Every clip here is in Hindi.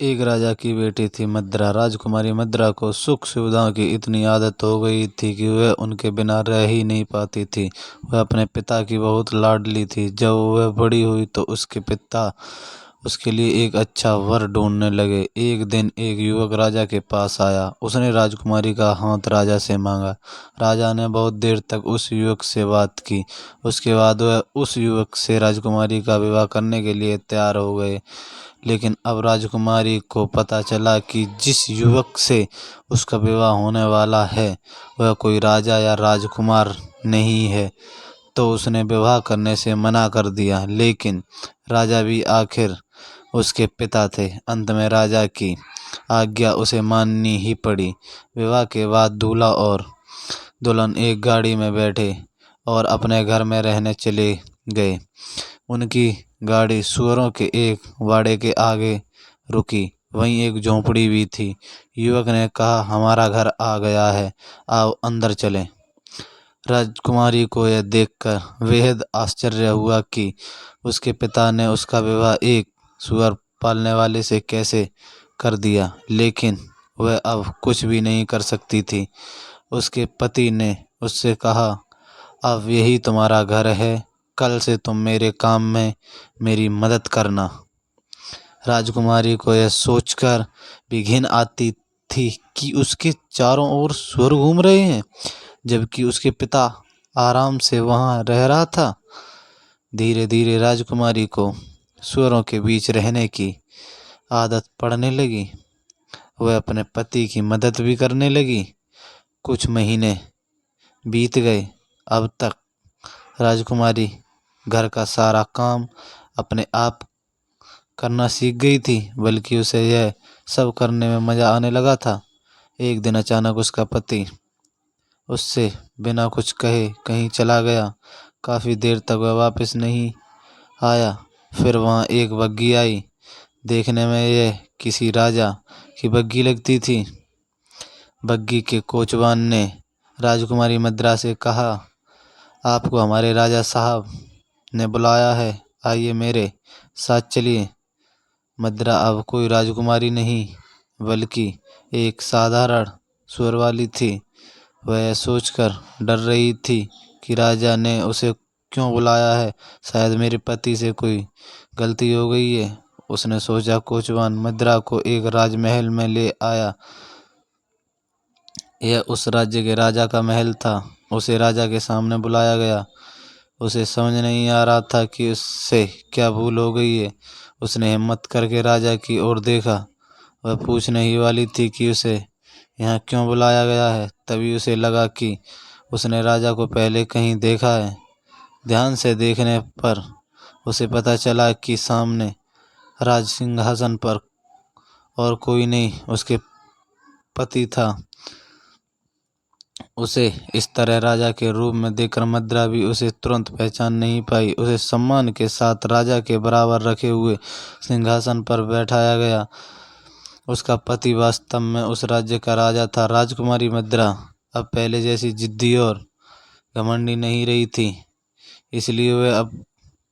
एक राजा की बेटी थी मद्रा। राजकुमारी मद्रा को सुख सुविधाओं की इतनी आदत हो गई थी कि वह उनके बिना रह ही नहीं पाती थी। वह अपने पिता की बहुत लाडली थी। जब वह बड़ी हुई तो उसके पिता उसके लिए एक अच्छा वर ढूंढने लगे। एक दिन एक युवक राजा के पास आया। उसने राजकुमारी का हाथ राजा से मांगा। राजा ने बहुत देर तक उस युवक से बात की। उसके बाद वह उस युवक से राजकुमारी का विवाह करने के लिए तैयार हो गए। लेकिन अब राजकुमारी को पता चला कि जिस युवक से उसका विवाह होने वाला है वह कोई राजा या राजकुमार नहीं है, तो उसने विवाह करने से मना कर दिया। लेकिन राजा भी आखिर उसके पिता थे। अंत में राजा की आज्ञा उसे माननी ही पड़ी। विवाह के बाद दूल्हा और दुल्हन एक गाड़ी में बैठे और अपने घर में रहने चले गए। उनकी गाड़ी सुअरों के एक वाड़े के आगे रुकी। वहीं एक झोंपड़ी भी थी। युवक ने कहा, हमारा घर आ गया है, आओ अंदर चलें। राजकुमारी को यह देखकर बेहद आश्चर्य हुआ कि उसके पिता ने उसका विवाह एक सुअर पालने वाले से कैसे कर दिया। लेकिन वह अब कुछ भी नहीं कर सकती थी। उसके पति ने उससे कहा, अब यही तुम्हारा घर है, कल से तुम मेरे काम में मेरी मदद करना। राजकुमारी को यह सोचकर भी घिन आती थी कि उसके चारों ओर सुअर घूम रहे हैं, जबकि उसके पिता आराम से वहां रह रहा था। धीरे धीरे राजकुमारी को सुअरों के बीच रहने की आदत पड़ने लगी। वह अपने पति की मदद भी करने लगी। कुछ महीने बीत गए। अब तक राजकुमारी घर का सारा काम अपने आप करना सीख गई थी, बल्कि उसे यह सब करने में मज़ा आने लगा था। एक दिन अचानक उसका पति उससे बिना कुछ कहे कहीं चला गया। काफ़ी देर तक वह वापस नहीं आया। फिर वहाँ एक बग्घी आई। देखने में यह किसी राजा की बग्घी लगती थी। बग्घी के कोचवान ने राजकुमारी मद्रा से कहा, आपको हमारे राजा साहब ने बुलाया है, आइए मेरे साथ चलिए। मद्रा अब कोई राजकुमारी नहीं बल्कि एक साधारण सुअर वाली थी। वह सोचकर डर रही थी कि राजा ने उसे क्यों बुलाया है। शायद मेरे पति से कोई गलती हो गई है। उसने सोचा। कोचवान मद्रा को एक राजमहल में ले आया। यह उस राज्य के राजा का महल था। उसे राजा के सामने बुलाया गया। उसे समझ नहीं आ रहा था कि उससे क्या भूल हो गई है। उसने हिम्मत करके राजा की ओर देखा। वह पूछने ही वाली थी कि उसे यहाँ क्यों बुलाया गया है। तभी उसे लगा कि उसने राजा को पहले कहीं देखा है। ध्यान से देखने पर उसे पता चला कि सामने राज सिंहासन पर और कोई नहीं, उसके पति था। उसे इस तरह राजा के रूप में देखकर मद्रा भी उसे तुरंत पहचान नहीं पाई। उसे सम्मान के साथ राजा के बराबर रखे हुए सिंहासन पर बैठाया गया। उसका पति वास्तव में उस राज्य का राजा था। राजकुमारी मद्रा अब पहले जैसी जिद्दी और घमंडी नहीं रही थी, इसलिए वह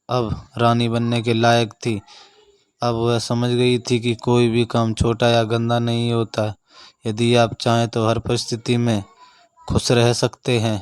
अब रानी बनने के लायक थी। अब वह समझ गई थी कि कोई भी काम छोटा या गंदा नहीं होता। यदि आप चाहें तो हर परिस्थिति में खुश रह सकते हैं।